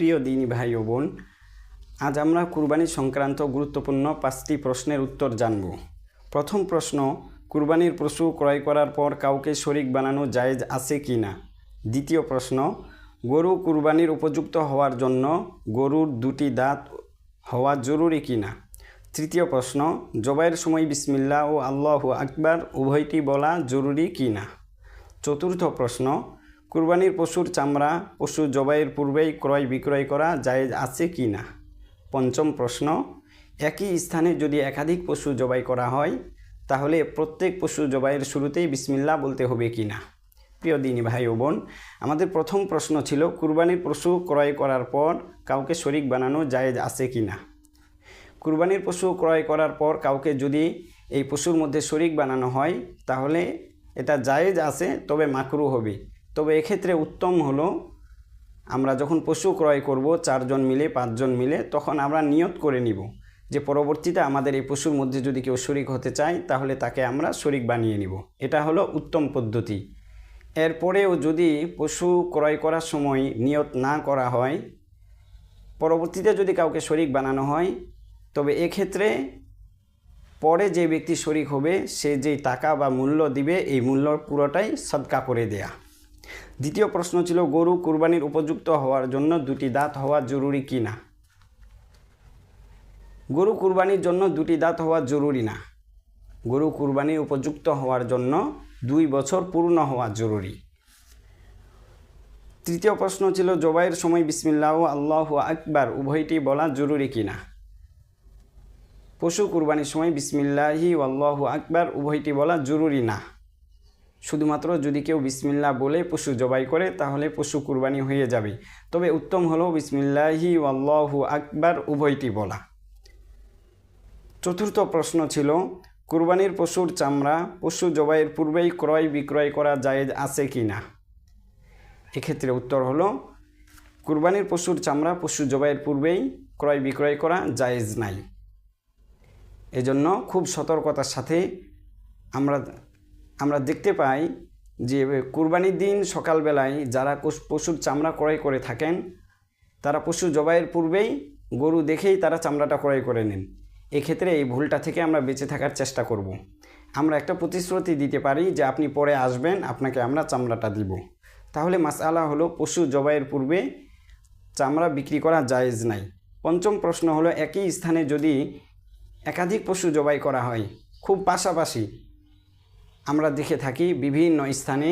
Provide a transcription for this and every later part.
প্রিয় দিনী ভাই ও বোন, আজ আমরা কুরবানি সংক্রান্ত গুরুত্বপূর্ণ 5টি প্রশ্নের উত্তর জানব। প্রথম প্রশ্ন, কুরবানির পশু ক্রয় করার পর কাউকে শরীক বানানো জায়েজ আছে কি না। দ্বিতীয় প্রশ্ন, গরু কুরবানির উপযুক্ত হওয়ার জন্য গরুর 2টি দাঁত হওয়া জরুরি কি না। তৃতীয় প্রশ্ন, জবাইয়ের সময় বিসমিল্লাহ ও আল্লাহু আকবার উভয়টি বলা জরুরি কি না। চতুর্থ প্রশ্ন, কুরবানির পশুর চামড়া পশু জবাইয়ের পূর্বেই ক্রয় বিক্রয় করা জায়েজ আছে কি না। পঞ্চম প্রশ্ন, একই স্থানে যদি একাধিক পশু জবাই করা হয় তাহলে প্রত্যেক পশু জবাইয়ের শুরুতেই বিসমিল্লাহ বলতে হবে কি না। প্রিয় দিনী ভাই ও বোন, আমাদের প্রথম প্রশ্ন ছিল কুরবানির পশু ক্রয় করার পর কাউকে শরীক বানানো জায়েজ আছে কি না। কুরবানির পশু ক্রয় করার পর কাউকে যদি এই পশুর মধ্যে শরীক বানানো হয় তাহলে এটা জায়েজ আছে, তবে মাকরু হবে। তবে এক্ষেত্রে উত্তম হলো আমরা যখন পশু ক্রয় করব 4 জন মিলে 5 জন মিলে, তখন আমরা নিয়ত করে নিব যে পরবর্তীতে আমাদের এই পশুর মধ্যে যদি কেউ শরীক হতে চায় তাহলে তাকে আমরা শরীক বানিয়ে নিব। এটা হলো উত্তম পদ্ধতি। এরপরেও যদি পশু ক্রয় করার সময় নিয়ত না করা হয়, পরবর্তীতে যদি কাউকে শরীক বানানো হয়, তবে এক্ষেত্রে পরে যে ব্যক্তি শরীক হবে সে যেই টাকা বা মূল্য দিবে এই মূল্য পুরোটাই সদকা করে দেয়া। দ্বিতীয় প্রশ্ন ছিল গরু কুরবানির উপযুক্ত হওয়ার জন্য 2টি দাঁত হওয়া জরুরি কি না। গরু কুরবানির জন্য 2টি দাঁত হওয়া জরুরি না। গরু কুরবানির উপযুক্ত হওয়ার জন্য 2 বছর পূর্ণ হওয়া জরুরি। তৃতীয় প্রশ্ন ছিল জবাইয়ের সময় বিসমিল্লাহ ও আল্লাহু আকবার উভয়টি বলা জরুরি কি না। পশু কুরবানির সময় বিসমিল্লাহি ও আল্লাহু আকবার উভয়টি বলা জরুরি না। শুধুমাত্র যদি কেউ বিসমিল্লাহ বলে পশু জবাই করে তাহলে পশু কুরবানি হয়ে যাবে, তবে উত্তম হলো বিসমিল্লাহি ও আল্লাহু আকবার উভয়টি বলা। চতুর্থ প্রশ্ন ছিল কুরবানির পশুর চামড়া পশু জবাইয়ের পূর্বেই ক্রয় বিক্রয় করা জায়েজ আছে কি না। এক্ষেত্রে উত্তর হলো কুরবানির পশুর চামড়া পশু জবাইয়ের পূর্বেই ক্রয় বিক্রয় করা জায়েজ নাই। এজন্য খুব সতর্কতার সাথে আমরা দেখতে পাই যে কুরবানির দিন সকালবেলায় যারা পশুর চামড়া ক্রয় করে থাকেন তারা পশু জবাইয়ের পূর্বেই গরু দেখেই তারা চামড়াটা ক্রয় করে নেন। এক্ষেত্রে এই ভুলটা থেকে আমরা বেঁচে থাকার চেষ্টা করব। আমরা একটা প্রতিশ্রুতি দিতে পারি যে আপনি পরে আসবেন, আপনাকে আমরা চামড়াটা দিব। তাহলে মাসআলা হলো পশু জবাইয়ের পূর্বে চামড়া বিক্রি করা জায়েজ নাই। পঞ্চম প্রশ্ন হলো একই স্থানে যদি একাধিক পশু জবাই করা হয়, খুব পাশাপাশি আমরা দেখে থাকি বিভিন্ন স্থানে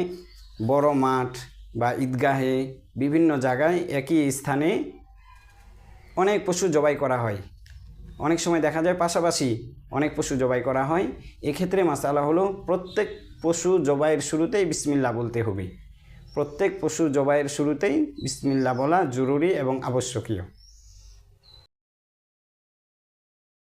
বড় মাঠ বা ঈদগাহে বিভিন্ন জায়গায় একই স্থানে অনেক পশু জবাই করা হয়। অনেক সময় দেখা যায় পাশাপাশি অনেক পশু জবাই করা হয়। এক্ষেত্রে মাসআলা হলো প্রত্যেক পশু জবাইয়ের শুরুতেই বিসমিল্লাহ বলতে হবে। প্রত্যেক পশু জবাইয়ের শুরুতেই বিসমিল্লাহ বলা জরুরি এবং আবশ্যকীয়।